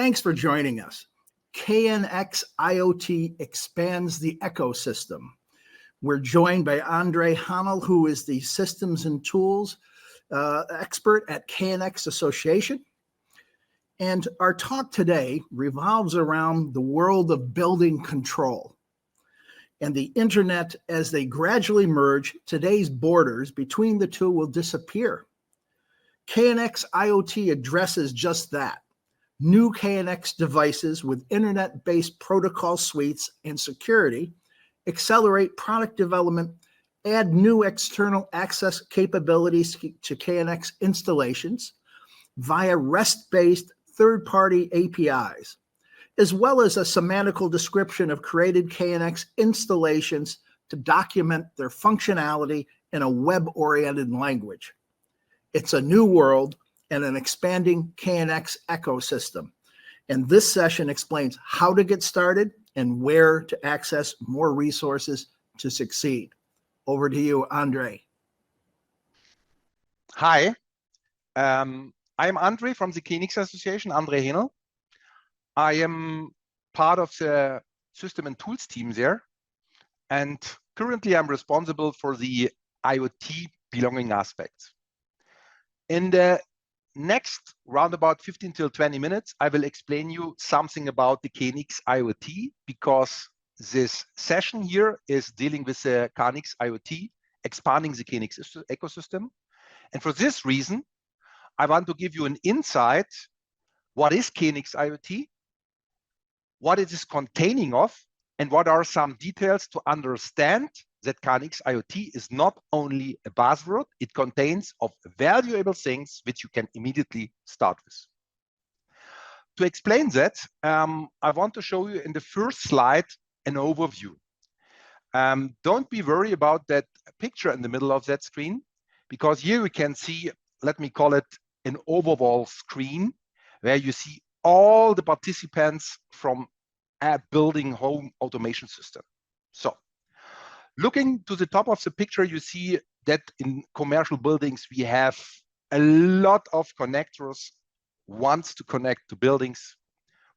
Thanks for joining us. KNX IoT expands the ecosystem. We're joined by Andre Hanel, who is the Systems and Tools expert at KNX Association. And our talk today revolves around the world of building control and the internet. As they gradually merge, today's borders between the two will disappear. KNX IoT addresses just that. New KNX devices with internet-based protocol suites and security accelerate product development, add new external access capabilities to KNX installations via REST-based third-party APIs, as well as a semantical description of created KNX installations to document their functionality in a web-oriented language. It's a new world and an expanding KNX ecosystem. And this session explains how to get started and where to access more resources to succeed. Over to you, Andre. Hi, I'm Andre from the KNX Association, Andre Henel. I am part of the System and Tools team there. And currently I'm responsible for the IoT belonging aspects. In the next roundabout 15 till 20 minutes, I will explain you something about the KNX IoT, because this session here is dealing with the KNX IoT, expanding the KNX ecosystem. And for this reason, I want to give you an insight. What is KNX IoT? What it is containing of, and what are some details to understand that KNX IoT is not only a buzzword, it contains of valuable things which you can immediately start with. To explain that, I want to show you in the first slide an overview. Don't be worried about that picture in the middle of that screen, because here we can see, let me call it an overall screen, where you see all the participants from a building home automation system. So, looking to the top of the picture, you see that in commercial buildings, we have a lot of connectors wants to connect to buildings.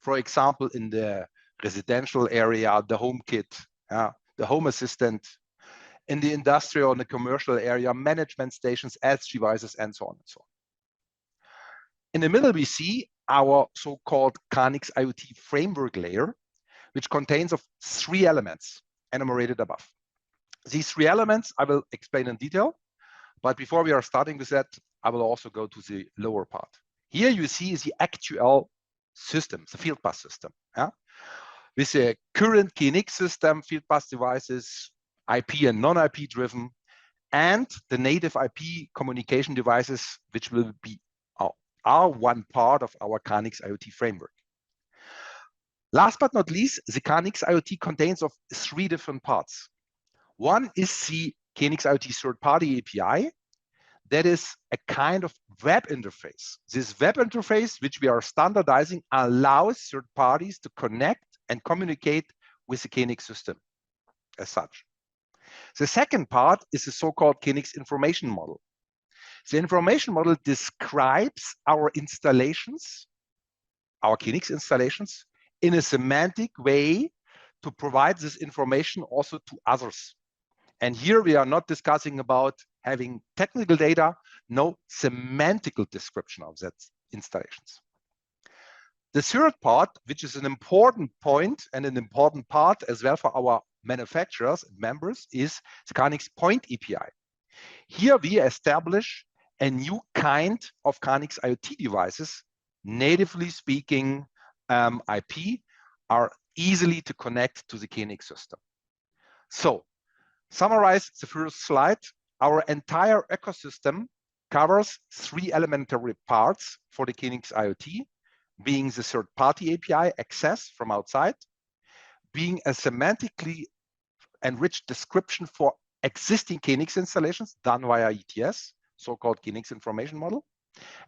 For example, in the residential area, the home kit, the home assistant, in the industrial and the commercial area, management stations, edge devices, and so on and so on. In the middle, we see our so-called KNX IoT framework layer, which contains of 3 elements enumerated above. These 3 elements I will explain in detail, but before we are starting with that, I will also go to the lower part. Here you see the actual system, the field bus system. With the current KNX system, field bus devices, IP and non-IP driven, and the native IP communication devices, which will be are one part of our KNX IoT framework. Last but not least, the KNX IoT contains of 3 different parts. One is the KNX IoT third-party API. That is a kind of web interface. This web interface, which we are standardizing, allows third parties to connect and communicate with the KNX system as such. The second part is the so-called KNX information model. The information model describes our installations, our KNX installations, in a semantic way to provide this information also to others. And here we are not discussing about having technical data, no, semantical description of that installations. The third part, which is an important point and an important part as well for our manufacturers and members, is the KNX Point API. Here we establish a new kind of KNX IoT devices, natively speaking IP, are easily to connect to the KNX system. So, summarize the first slide. Our entire ecosystem covers 3 elementary parts for the KNX IoT, being the third-party API access from outside, being a semantically enriched description for existing KNX installations done via ETS, so-called KNX information model.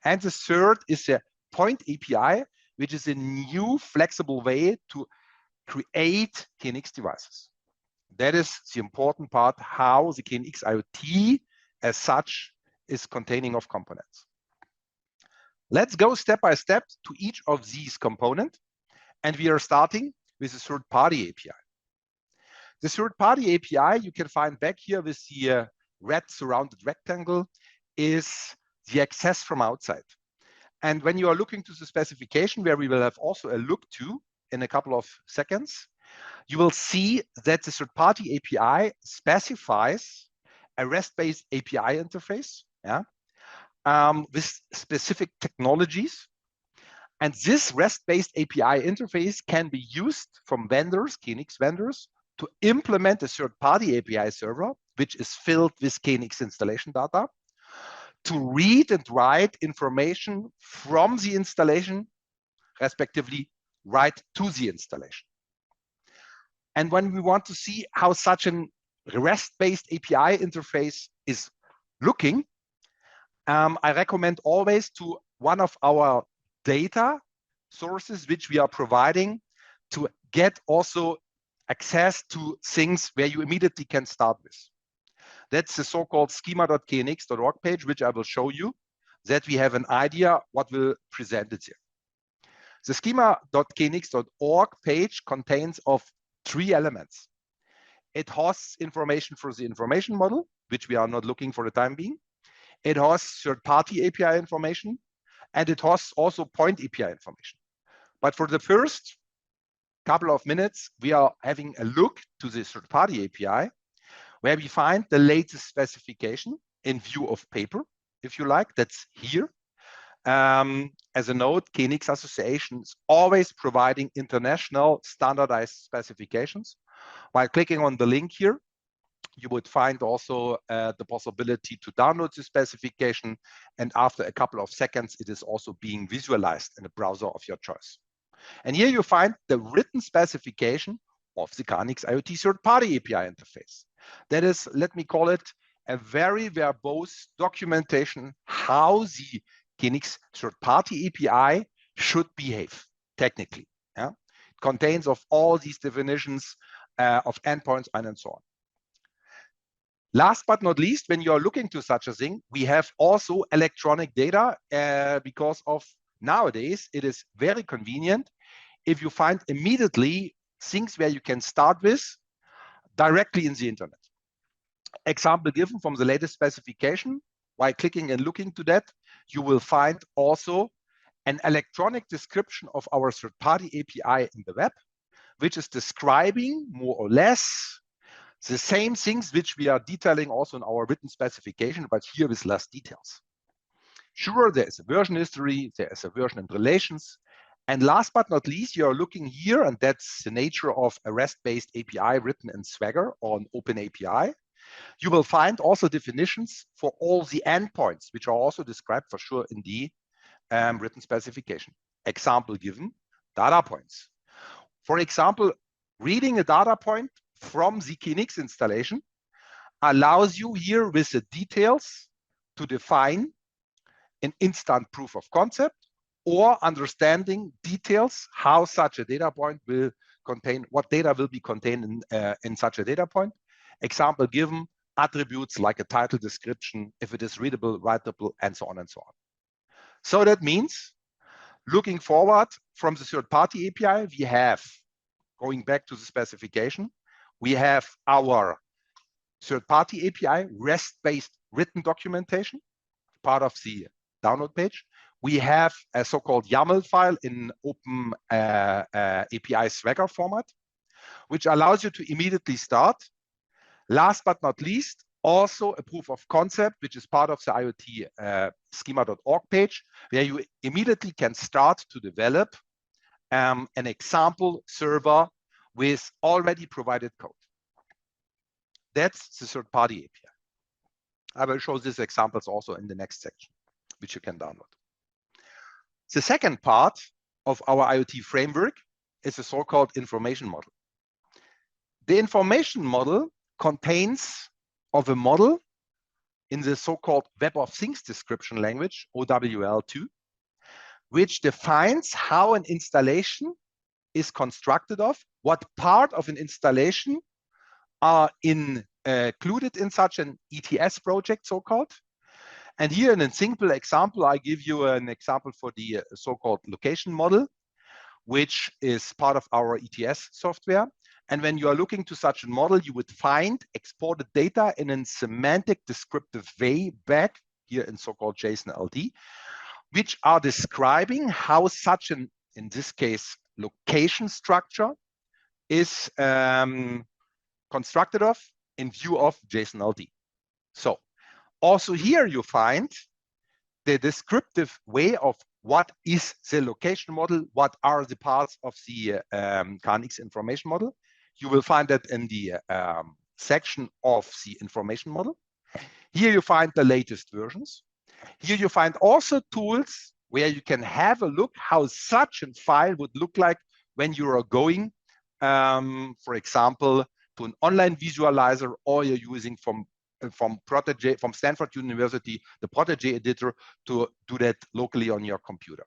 And the third is the Point API, which is a new flexible way to create KNX devices. That is the important part, how the KNX IoT as such is containing of components. Let's go step by step to each of these components. And we are starting with the third-party API. The third-party API you can find back here with the red surrounded rectangle is the access from outside. And when you are looking to the specification, where we will have also a look to in a couple of seconds, you will see that the third-party API specifies a REST-based API interface, with specific technologies. And this REST-based API interface can be used from vendors, KNX vendors, to implement a third-party API server, which is filled with KNX installation data, to read and write information from the installation, respectively, write to the installation. And when we want to see how such a REST-based API interface is looking, I recommend always to one of our data sources, which we are providing, to get also access to things where you immediately can start with. That's the so-called schema.knx.org page, which I will show you, that we have an idea what will present it here. The schema.knx.org page contains of 3 elements. It hosts information for the information model, which we are not looking for the time being. It hosts third-party API information, and it hosts also point API information. But for the first couple of minutes, we are having a look to the third-party API, where we find the latest specification in view of paper, if you like. That's here. As a note, KNX Association is always providing international standardized specifications. By clicking on the link here, you would find also the possibility to download the specification. And after a couple of seconds, it is also being visualized in a browser of your choice. And here you find the written specification of the KNX IoT third-party API interface. That is, let me call it, a very verbose documentation how the KNX third-party API should behave technically. It contains of all these definitions of endpoints and so on. Last but not least, when you are looking to such a thing, we have also electronic data because of nowadays it is very convenient if you find immediately things where you can start with directly in the internet. Example given from the latest specification, while clicking and looking to that, you will find also an electronic description of our third-party API in the web, which is describing more or less the same things which we are detailing also in our written specification, but here with less details. Sure, there is a version history, there is a version and relations. And last but not least, you are looking here, and that's the nature of a REST-based API written in Swagger or an open API. You will find also definitions for all the endpoints, which are also described for sure in the written specification. Example given, data points. For example, reading a data point from the KNX installation allows you here with the details to define an instant proof of concept or understanding details how such a data point will contain, what data will be contained in such a data point. Example given, attributes like a title description, if it is readable, writable, and so on and so on. So that means looking forward from the third-party API, we have, going back to the specification, we have our third-party API, REST-based written documentation, part of the download page. We have a so-called YAML file in open API Swagger format, which allows you to immediately start. Last but not least, also a proof of concept, which is part of the IoT schema.org page, where you immediately can start to develop an example server with already provided code. That's the third-party API. I will show these examples also in the next section, which you can download. The second part of our IoT framework is a so-called information model. The information model contains of a model in the so-called Web of Things description language, OWL2, which defines how an installation is constructed of, what part of an installation are included in such an ETS project, so-called, And here in a simple example, I give you an example for the so-called location model, which is part of our ETS software. And when you are looking to such a model, you would find exported data in a semantic descriptive way back here in so-called JSON LD, which are describing how such an, in this case, location structure is constructed of in view of JSON LD. So also here you find the descriptive way of what is the location model, what are the parts of the KNX information model. You will find that in the section of the information model. Here you find the latest versions. Here you find also tools where you can have a look how such a file would look like when you are going, for example, to an online visualizer, or you're using from Stanford University, the Protege editor, to do that locally on your computer.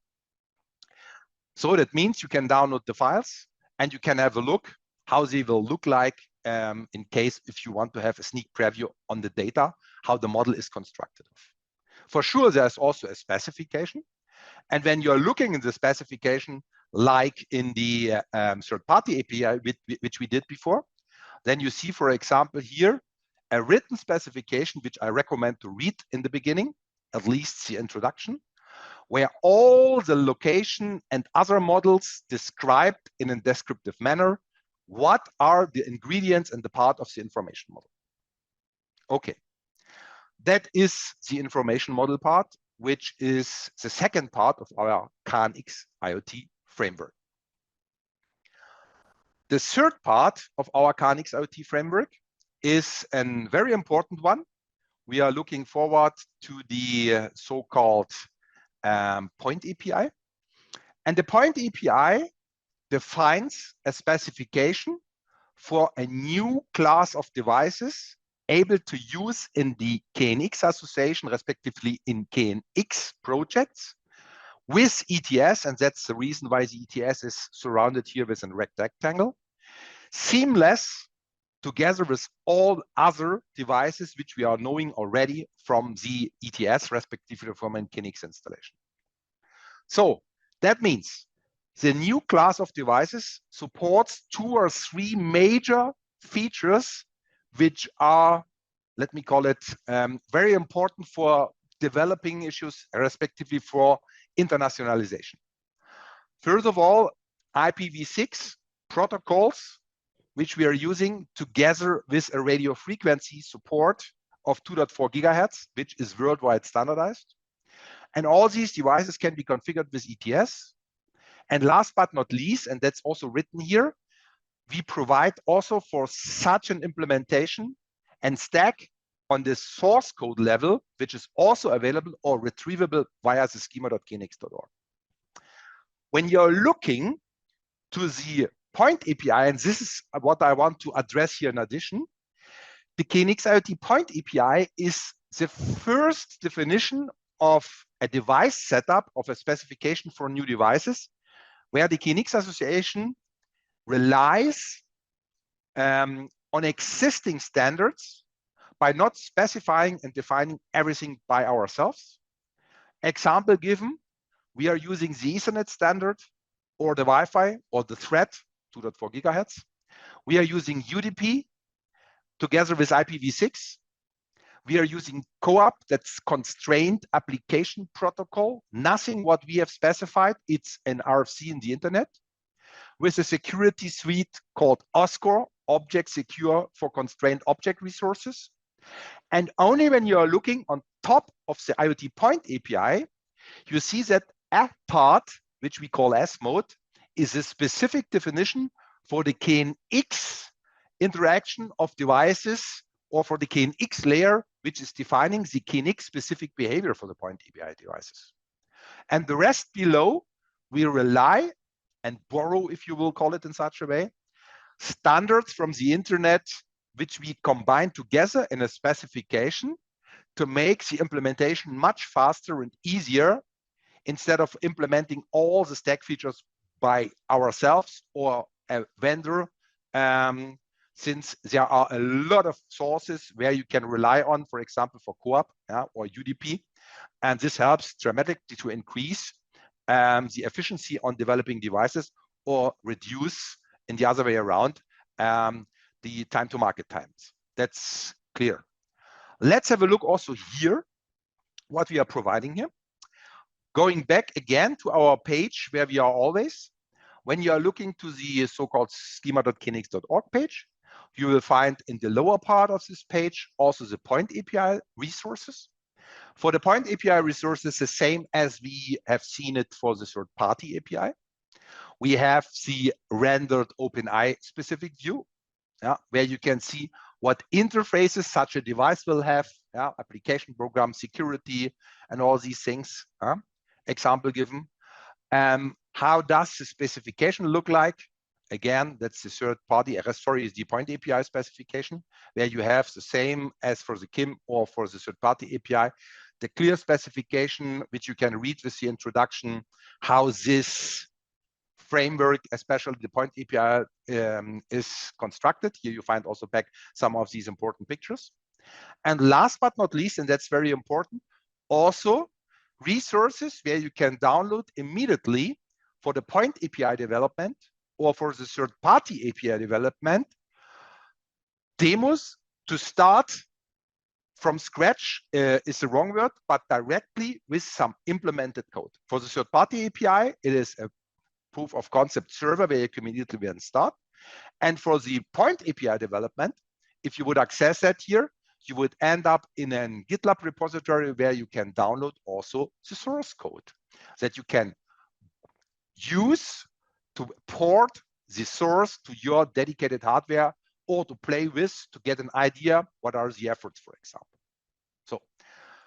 So that means you can download the files and you can have a look how they will look like in case if you want to have a sneak preview on the data, how the model is constructed. For sure, there's also a specification. And when you're looking in the specification, like in the third-party API, which we did before, then you see, for example, here, a written specification, which I recommend to read in the beginning, at least the introduction, where all the location and other models described in a descriptive manner, what are the ingredients and the part of the information model. Okay, that is the information model part, which is the second part of our KNX IoT framework. The third part of our KNX IoT framework is a very important one. We are looking forward to the so-called point API. And the point API defines a specification for a new class of devices able to use in the KNX association, respectively in KNX projects with ETS, and that's the reason why the ETS is surrounded here with a rectangle, seamless together with all other devices which we are knowing already from the ETS, respectively from a KNX installation. So that means the new class of devices supports 2 or 3 major features which are, let me call it, very important for developing issues, respectively for internationalization. First of all, IPv6 protocols, which we are using together with a radio frequency support of 2.4 gigahertz, which is worldwide standardized. And all these devices can be configured with ETS. And last but not least, and that's also written here, we provide also for such an implementation and stack on the source code level, which is also available or retrievable via the schema.knx.org. When you're looking to the point API, and this is what I want to address here in addition, the KNX IoT point API is the first definition of a device setup of a specification for new devices, where the KNX association relies on existing standards by not specifying and defining everything by ourselves. Example given, we are using the Ethernet standard or the Wi-Fi or the thread, 2.4 gigahertz. We are using UDP together with IPv6. We are using CoAP, that's constrained application protocol. Nothing what we have specified, it's an RFC in the internet, with a security suite called OSCORE, Object Secure for Constrained Object Resources. And only when you are looking on top of the IoT point API, you see that a part, which we call S mode, is a specific definition for the KNX interaction of devices, or for the KNX layer, which is defining the KNX specific behavior for the point API devices. And the rest below, we rely and borrow, if you will call it in such a way, standards from the internet, which we combine together in a specification to make the implementation much faster and easier, instead of implementing all the stack features by ourselves or a vendor since there are a lot of sources where you can rely on, for example, for CoAP or UDP. And this helps dramatically to increase the efficiency on developing devices or reduce in the other way around the time to market times. That's clear. Let's have a look also here, what we are providing here. Going back again to our page where we are always, when you are looking to the so-called schema.knx.org page, you will find in the lower part of this page also the point API resources. For the point API resources, the same as we have seen it for the third-party API. We have the rendered OpenEye specific view, where you can see what interfaces such a device will have, application program, security, and all these things. Example given. How does the specification look like? Again, that's the third-party RS4 is the point API specification, where you have the same as for the KIM or for the third-party API, the clear specification, which you can read with the introduction, how this framework, especially the point API, is constructed. Here you find also back some of these important pictures. And last but not least, and that's very important, also resources where you can download immediately for the point API development or for the third-party API development, demos to start from scratch is the wrong word, but directly with some implemented code. For the third-party API, it is a proof of concept server where you can immediately then start. And for the point API development, if you would access that here, you would end up in a GitLab repository where you can download also the source code that you can use to port the source to your dedicated hardware or to play with to get an idea what are the efforts, for example. So,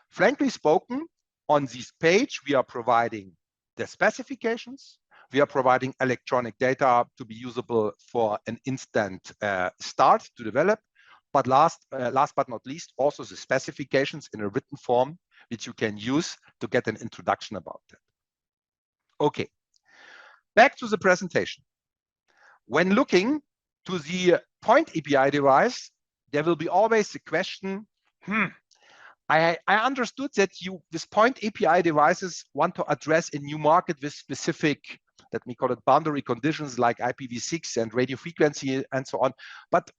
frankly spoken, on this page, we are providing the specifications. We are providing electronic data to be usable for an instant start to develop. But last but not least, also the specifications in a written form, which you can use to get an introduction about that. Okay, back to the presentation. When looking to the point API device, there will be always the question, I understood that this point API devices want to address a new market with specific, let me call it boundary conditions like IPv6 and radio frequency and so on. But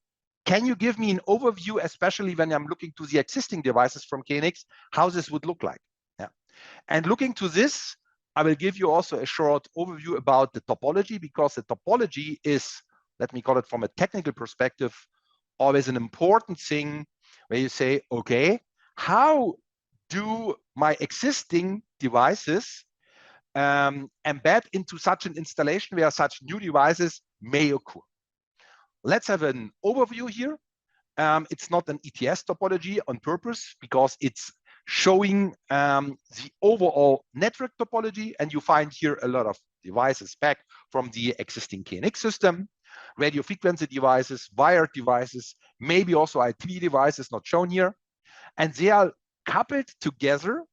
can you give me an overview, especially when I'm looking to the existing devices from KNX, how this would look like? Yeah. And looking to this, I will give you also a short overview about the topology, because the topology is, let me call it from a technical perspective, always an important thing where you say, okay, how do my existing devices embed into such an installation where such new devices may occur? Let's have an overview here. It's not an ETS topology on purpose because it's showing the overall network topology, and you find here a lot of devices back from the existing KNX system, radio frequency devices, wired devices, maybe also IP devices not shown here, and they are coupled together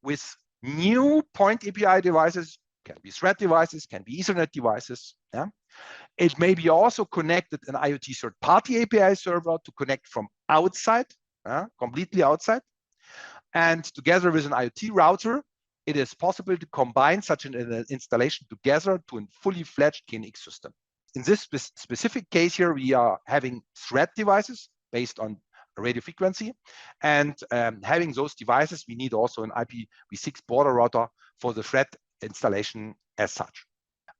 with new point API devices, can be thread devices, can be Ethernet devices. Yeah? It may be also connected an IoT third-party API server to connect from outside, completely outside. And together with an IoT router, it is possible to combine such an installation together to a fully fledged KNX system. In this specific case here, we are having thread devices based on radio frequency. And having those devices, we need also an IPv6 border router for the thread installation as such.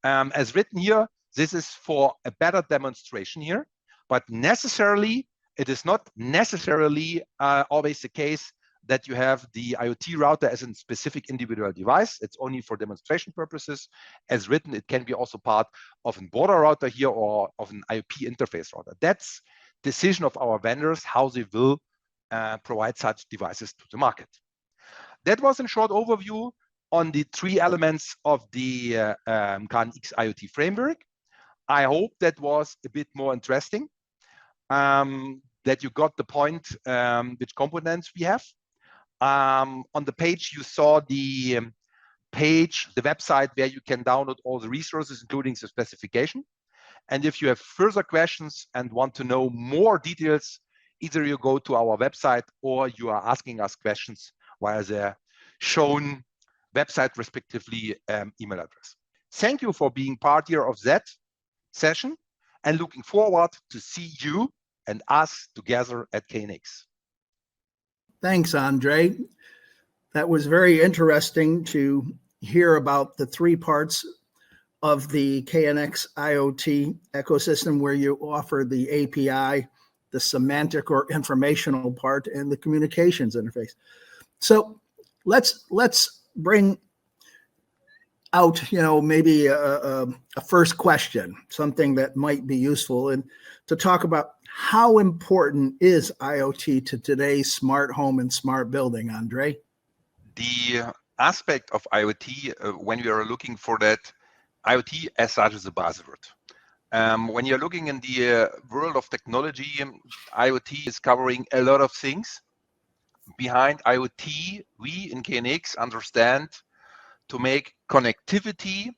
As written here, this is for a better demonstration here, but necessarily, it is not necessarily always the case that you have the IoT router as a specific individual device. It's only for demonstration purposes. As written, it can be also part of a border router here or of an IoT interface router. That's decision of our vendors, how they will provide such devices to the market. That was a short overview on the three elements of the KNX IoT framework. I hope that was a bit more interesting, that you got the point which components we have. On the page, you saw the page, the website where you can download all the resources, including the specification. And if you have further questions and want to know more details, either you go to our website or you are asking us questions via the shown website, respectively, email address. Thank you for being part here of that session and looking forward to see you and us together at KNX. Thanks, Andre. That was very interesting to hear about the three parts of the KNX IoT ecosystem, where you offer the API, the semantic or informational part, and the communications interface. So let's bring out, maybe a first question, something that might be useful, and to talk about how important is IoT to today's smart home and smart building, Andre? The aspect of IoT, when we are looking for that, IoT as such is a buzzword. When you're looking in the world of technology, IoT is covering a lot of things. Behind IoT, we in KNX understand to make connectivity,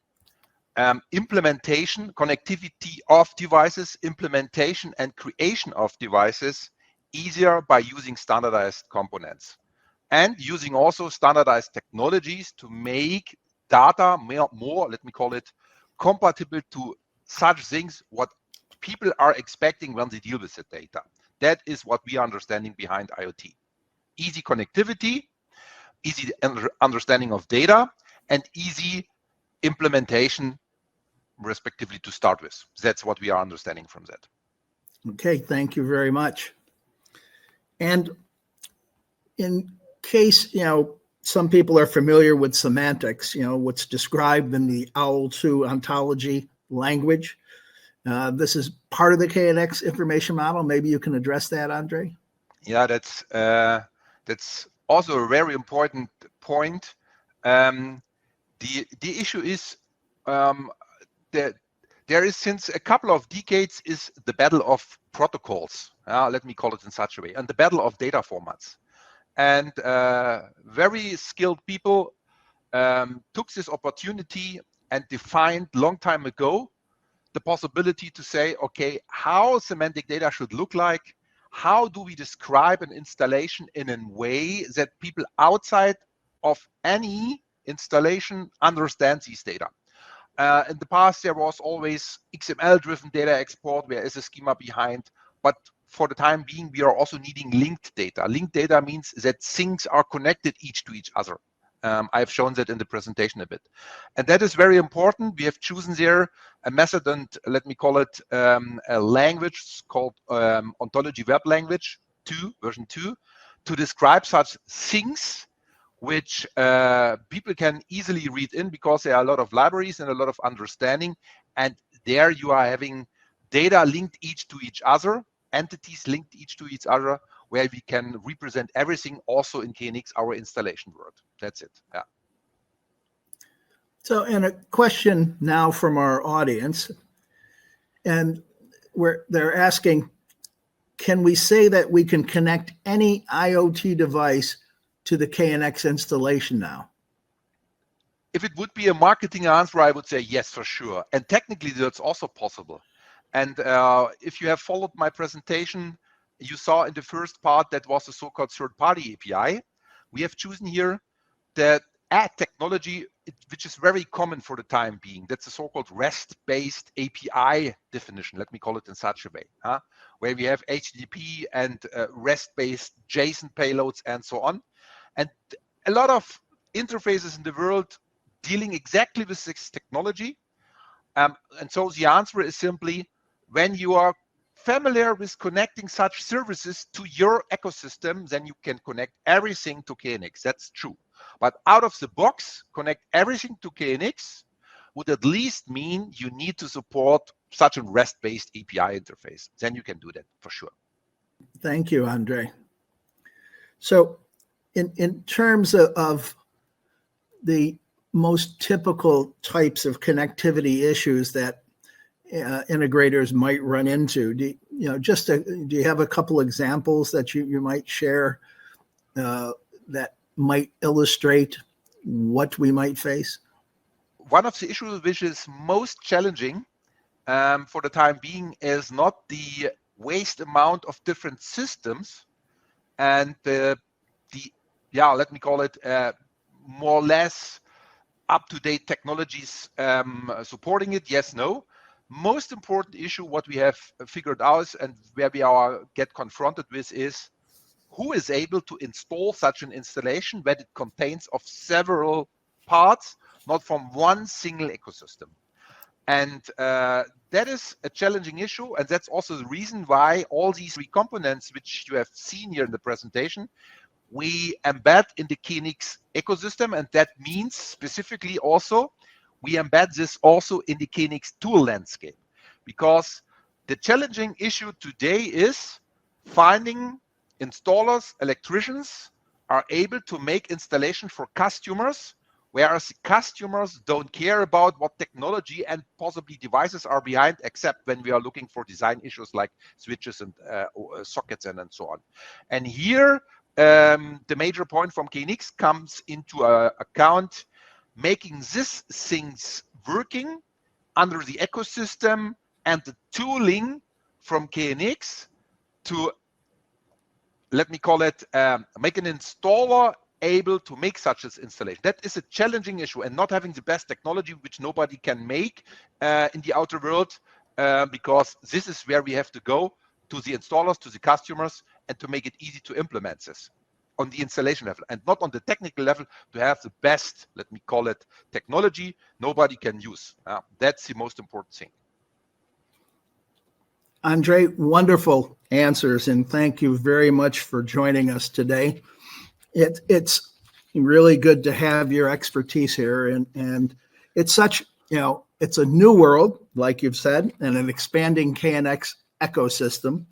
implementation, connectivity of devices, implementation and creation of devices easier by using standardized components and using also standardized technologies to make data more, let me call it, compatible to such things what people are expecting when they deal with the data. That is what we are understanding behind IoT. Easy connectivity, easy understanding of data, and easy implementation, respectively, to start with. That's what we are understanding from that. Okay, thank you very much. And in case, some people are familiar with semantics, what's described in the OWL2 ontology language. This is part of the KNX information model. Maybe you can address that, Andre? Yeah, that's also a very important point. The issue is that there is, since a couple of decades, is the battle of protocols. Let me call it in such a way, and the battle of data formats. And very skilled people took this opportunity and defined long time ago the possibility to say, okay, how semantic data should look like. How do we describe an installation in a way that people outside of any installation understand these data? In the past, there was always XML-driven data export, where is a schema behind. But for the time being, we are also needing linked data. Linked data means that things are connected each to each other. I've shown that in the presentation a bit. And that is very important. We have chosen there a method, and let me call it a language called Ontology Web Language 2, version 2, to describe such things which people can easily read in, because there are a lot of libraries and a lot of understanding. And there you are having data linked each to each other, entities linked each to each other, where we can represent everything also in KNX, our installation world. That's it. Yeah. So, and a question now from our audience, and they're asking, can we say that we can connect any IoT device to the KNX installation now? If it would be a marketing answer, I would say yes, for sure. And technically, that's also possible. And if you have followed my presentation, you saw in the first part that was the so-called third-party API. We have chosen here that add technology, which is very common for the time being. That's a so-called REST-based API definition. Let me call it in such a way, where we have HTTP and REST-based JSON payloads and so on. And a lot of interfaces in the world dealing exactly with this technology. And so the answer is simply, when you are familiar with connecting such services to your ecosystem, then you can connect everything to KNX. That's true. But out of the box, connect everything to KNX would at least mean you need to support such a REST-based API interface. Then you can do that for sure. Thank you, Andre. So in terms of the most typical types of connectivity issues that integrators might run into, do you have a couple examples that you might share that might illustrate what we might face? One of the issues which is most challenging for the time being is not the waste amount of different systems and let me call it more or less up-to-date technologies supporting it. Yes, no. Most important issue what we have figured out and where we get confronted with is who is able to install such an installation that it contains of several parts, not from one single ecosystem. And that is a challenging issue, and that's also the reason why all these 3 components which you have seen here in the presentation, we embed in the KNX ecosystem, and that means specifically also we embed this also in the KNX tool landscape, because the challenging issue today is finding installers, electricians are able to make installation for customers, whereas customers don't care about what technology and possibly devices are behind, except when we are looking for design issues like switches and sockets and so on. And here, the major point from KNX comes into account, making these things working under the ecosystem and the tooling from KNX to, let me call it, make an installer able to make such an installation. That is a challenging issue, and not having the best technology, which nobody can make in the outer world, because this is where we have to go to the installers, to the customers, and to make it easy to implement this on the installation level and not on the technical level, to have the best, let me call it, technology nobody can use. That's the most important thing. Andre, wonderful answers, and thank you very much for joining us today. It's really good to have your expertise here, and it's such, it's a new world, like you've said, and an expanding KNX ecosystem.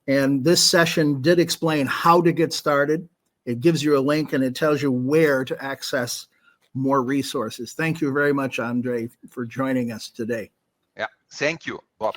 And this session did explain how to get started. It gives you a link and it tells you where to access more resources. Thank you very much, Andre, for joining us today. Yeah, thank you, Bob.